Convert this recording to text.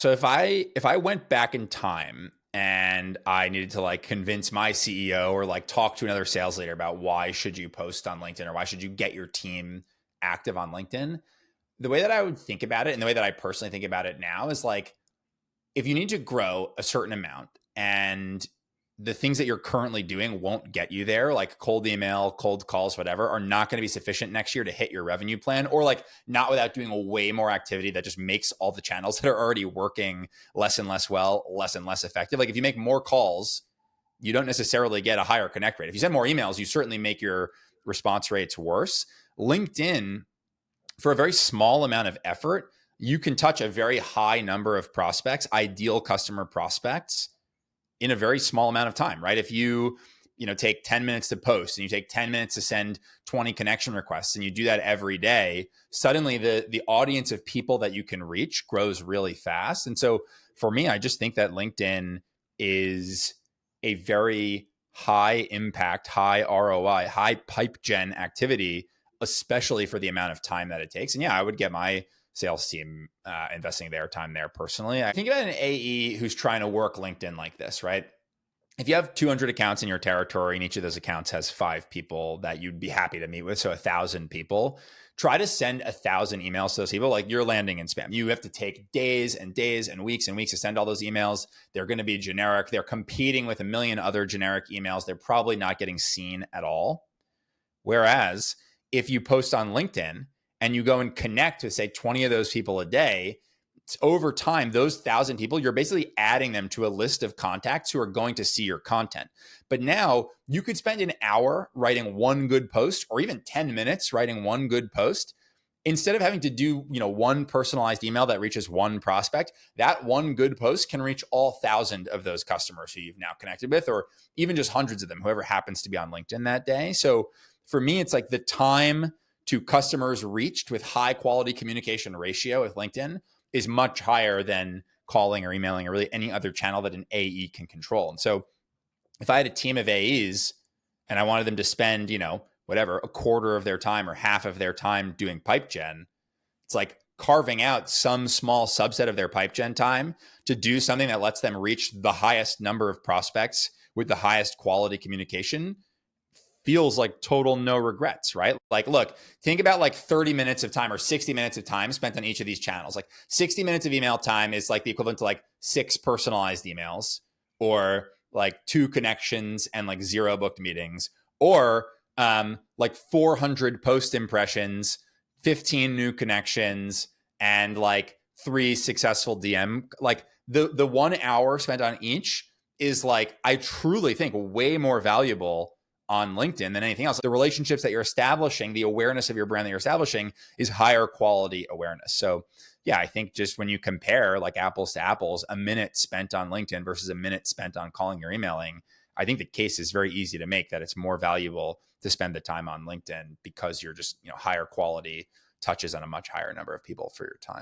So if I went back in time and I needed to like convince my CEO or like talk to another sales leader about why should you post on LinkedIn or why should you get your team active on LinkedIn, the way that I would think about it and the way that I personally think about it now is like if you need to grow a certain amount and the things that you're currently doing won't get you there, like cold email, cold calls, whatever, are not going to be sufficient next year to hit your revenue plan, or like not without doing a way more activity that just makes all the channels that are already working less and less well, less and less effective. Like if you make more calls, you don't necessarily get a higher connect rate. If you send more emails, you certainly make your response rates worse. LinkedIn, for a very small amount of effort, you can touch a very high number of prospects, ideal customer prospects, in a very small amount of time, right? If you take 10 minutes to post and you take 10 minutes to send 20 connection requests and you do that every day, suddenly the audience of people that you can reach grows really fast. And so for me, I just think that LinkedIn is a very high impact, high ROI, high pipe gen activity, especially for the amount of time that it takes. And yeah, I would get my sales team investing their time there personally. I think about an AE who's trying to work LinkedIn like this, right? If you have 200 accounts in your territory and each of those accounts has 5 people that you'd be happy to meet with, so 1,000 people, try to send 1,000 emails to those people. Like you're landing in spam. You have to take days and days and weeks to send all those emails. They're going to be generic. They're competing with a million other generic emails. They're probably not getting seen at all. Whereas if you post on LinkedIn and you go and connect with, say, 20 of those people a day, over time, those 1,000 people, you're basically adding them to a list of contacts who are going to see your content. But now you could spend an hour writing one good post or even 10 minutes writing one good post. Instead of having to do, one personalized email that reaches one prospect, that one good post can reach all 1,000 of those customers who you've now connected with, or even just hundreds of them, whoever happens to be on LinkedIn that day. So for me, it's like the time to customers reached with high quality communication ratio with LinkedIn is much higher than calling or emailing or really any other channel that an AE can control. And so if I had a team of AEs and I wanted them to spend, whatever, a quarter of their time or half of their time doing pipe gen, it's like carving out some small subset of their pipe gen time to do something that lets them reach the highest number of prospects with the highest quality communication feels like total no regrets, right? Like, look, think about like 30 minutes of time or 60 minutes of time spent on each of these channels. Like 60 minutes of email time is like the equivalent to like 6 personalized emails, or like 2 connections and like 0 booked meetings, or like 400 post impressions, 15 new connections, and like 3 successful DM. Like the 1 hour spent on each is like, I truly think, way more valuable on LinkedIn than anything else. The relationships that you're establishing, the awareness of your brand that you're establishing is higher quality awareness. So yeah, I think just when you compare like apples to apples, a minute spent on LinkedIn versus a minute spent on calling or emailing, I think the case is very easy to make that it's more valuable to spend the time on LinkedIn because you're just, higher quality touches on a much higher number of people for your time.